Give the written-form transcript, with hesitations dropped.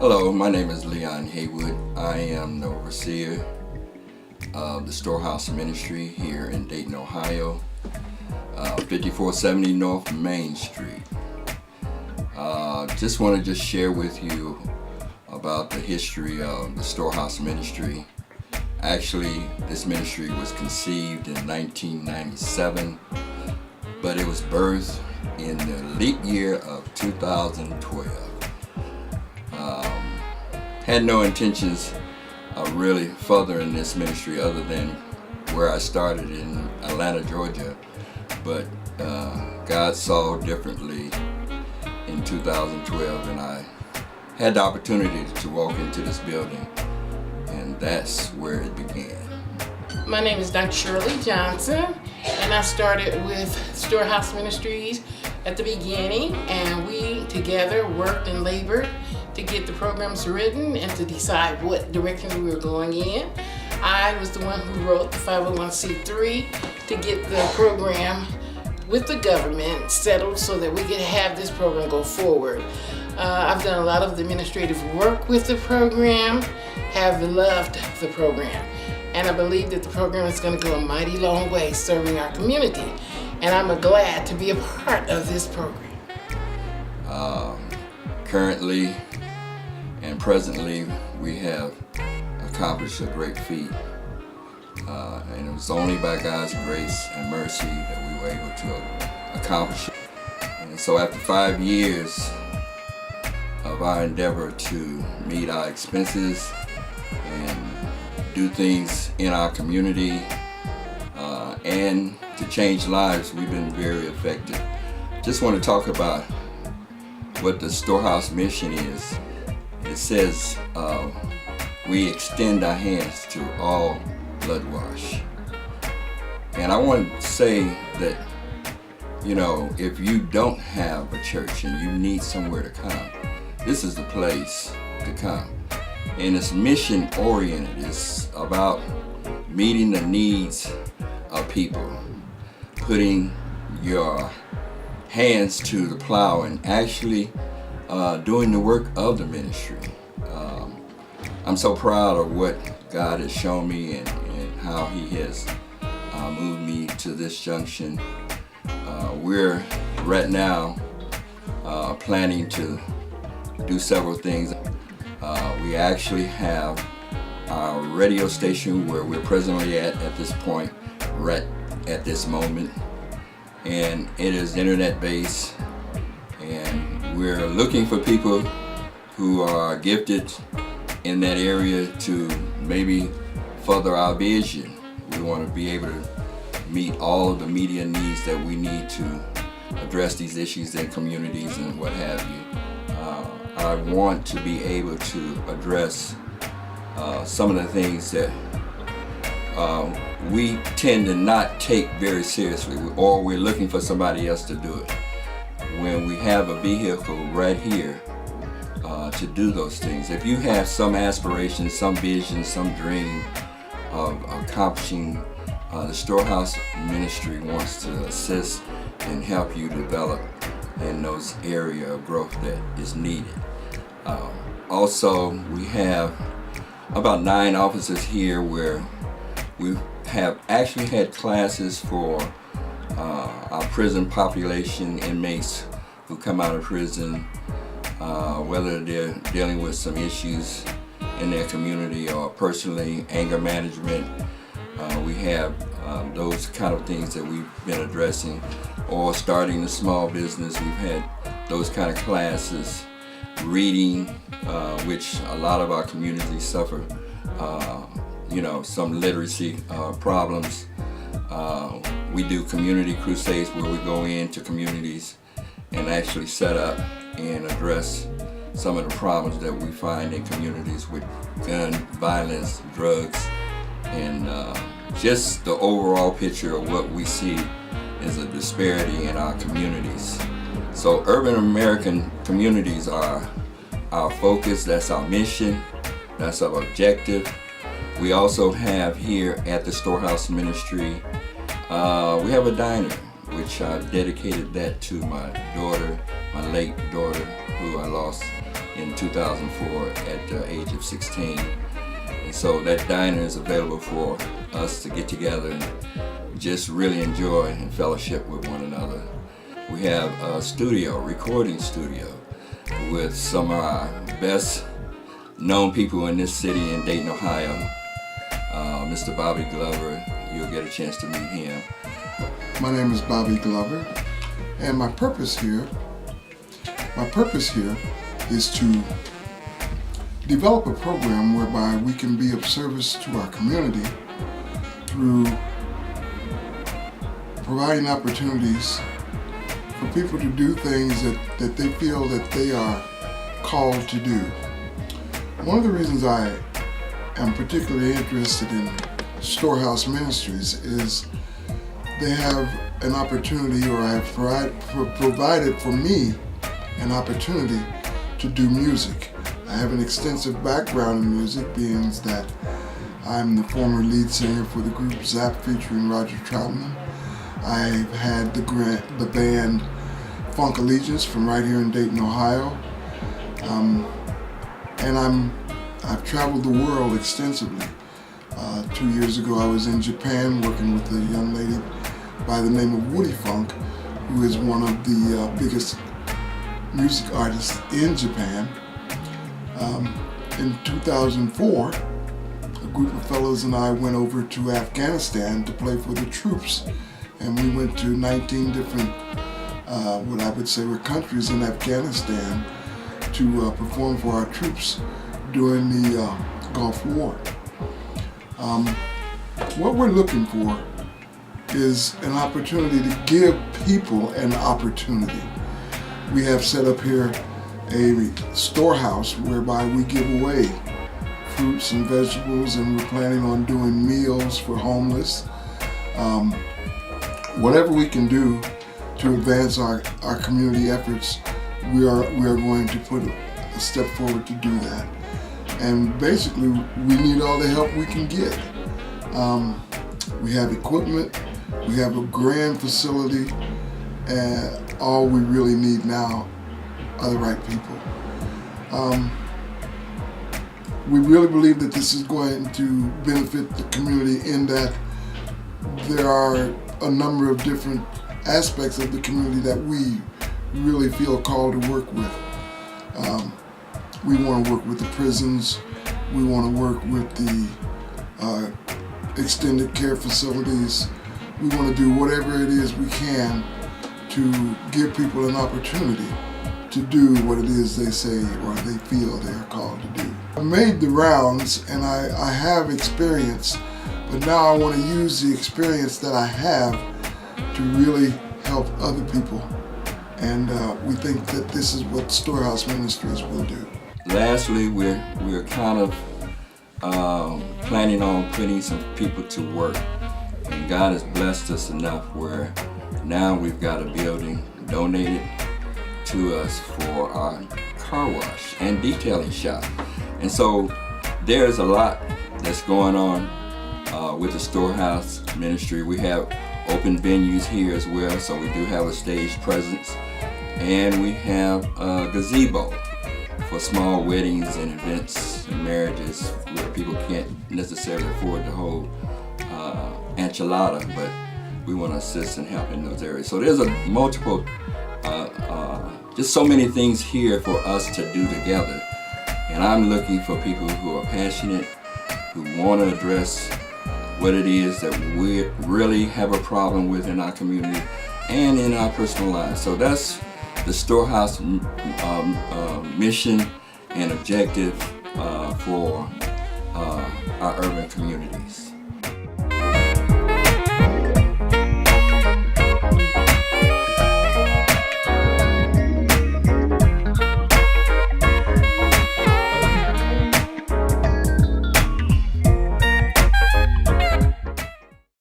Hello, my name is Leon Haywood. I am the overseer of the Storehouse Ministry here in Dayton, Ohio, 5470 North Main Street. Just want to share with you about the history of the Storehouse Ministry. Actually, this ministry was conceived in 1997, but it was birthed in the leap year of 2012. Had no intentions of really furthering this ministry other than where I started in Atlanta, Georgia, but God saw differently in 2012, and I had the opportunity to walk into this building, and that's where it began. My name is Dr. Shirley Johnson, and I started with Storehouse Ministries at the beginning, and we together worked and labored to get the programs written and to decide what directions we were going in. I was the one who wrote the 501c3 to get the program with the government settled so that we could have this program go forward. I've done a lot of the administrative work with the program, have loved the program, and I believe that the program is going to go a mighty long way serving our community, and I'm glad to be a part of this program. Currently and presently, we have accomplished a great feat, and it was only by God's grace and mercy that we were able to accomplish it. And so after 5 years of our endeavor to meet our expenses and do things in our community and to change lives, we've been very effective. Just want to talk about what the Storehouse mission is. It says we extend our hands to all blood wash. And I want to say that, if you don't have a church and you need somewhere to come, this is the place to come. And it's mission oriented. It's about meeting the needs of people, putting your hands to the plow and actually doing the work of the ministry. I'm so proud of what God has shown me and how He has moved me to this junction. We're right now planning to do several things. We actually have our radio station where we're presently at this point, right at this moment, and it is internet based, and we're looking for people who are gifted in that area to maybe further our vision. We want to be able to meet all of the media needs that we need to address these issues in communities and what have you. I want to be able to address some of the things that we tend to not take very seriously, or we're looking for somebody else to do it, when we have a vehicle right here to do those things. If you have some aspiration, some vision, some dream of accomplishing, the Storehouse Ministry wants to assist and help you develop in those areas of growth that is needed. Also, we have about 9 offices here where we have actually had classes for our prison population, inmates who come out of prison, whether they're dealing with some issues in their community or personally, anger management. We have those kind of things that we've been addressing, or starting a small business. We've had those kind of classes. Reading, which a lot of our communities suffer, some literacy problems. We do community crusades where we go into communities and actually set up and address some of the problems that we find in communities with gun violence, drugs, and just the overall picture of what we see is a disparity in our communities. So urban American communities are our focus, that's our mission, that's our objective. We also have here at the Storehouse Ministry, we have a diner. which I dedicated that to my daughter, my late daughter, who I lost in 2004 at the age of 16. And so that diner is available for us to get together and just really enjoy and fellowship with one another. We have a studio, recording studio, with some of our best known people in this city in Dayton, Ohio. Mr. Bobby Glover, you'll get a chance to meet him. My name is Bobby Glover, and my purpose here is to develop a program whereby we can be of service to our community through providing opportunities for people to do things that they feel that they are called to do. One of the reasons I am particularly interested in Storehouse Ministries is they have an opportunity, or have provided for me an opportunity to do music. I have an extensive background in music, being that I'm the former lead singer for the group Zap featuring Roger Troutman. I've had the band Funk Allegiance from right here in Dayton, Ohio. And I've traveled the world extensively. 2 years ago I was in Japan working with a young lady by the name of Woody Funk, who is one of the biggest music artists in Japan. In 2004, a group of fellows and I went over to Afghanistan to play for the troops, and we went to 19 different, what I would say were countries in Afghanistan to perform for our troops during the Gulf War. What we're looking for is an opportunity to give people an opportunity. We have set up here a storehouse whereby we give away fruits and vegetables, and we're planning on doing meals for homeless. Whatever we can do to advance our community efforts, we are going to put a step forward to do that. And basically, we need all the help we can get. We have equipment, we have a grand facility, and all we really need now are the right people. We really believe that this is going to benefit the community in that there are a number of different aspects of the community that we really feel called to work with. We want to work with the prisons, we want to work with the extended care facilities. We want to do whatever it is we can to give people an opportunity to do what it is they say or they feel they are called to do. I made the rounds and I have experience, but now I want to use the experience that I have to really help other people. And we think that this is what Storehouse Ministries will do. Lastly, we're kind of planning on putting some people to work. And God has blessed us enough where now we've got a building donated to us for our car wash and detailing shop. And so there's a lot that's going on with the Storehouse Ministry. We have open venues here as well, so we do have a stage presence. And we have a gazebo for small weddings and events and marriages where people can't necessarily afford the whole enchilada, but we want to assist and help in those areas. So there's a multiple, just so many things here for us to do together. And I'm looking for people who are passionate, who want to address what it is that we really have a problem with in our community and in our personal lives. So that's the Storehouse mission and objective for our urban communities.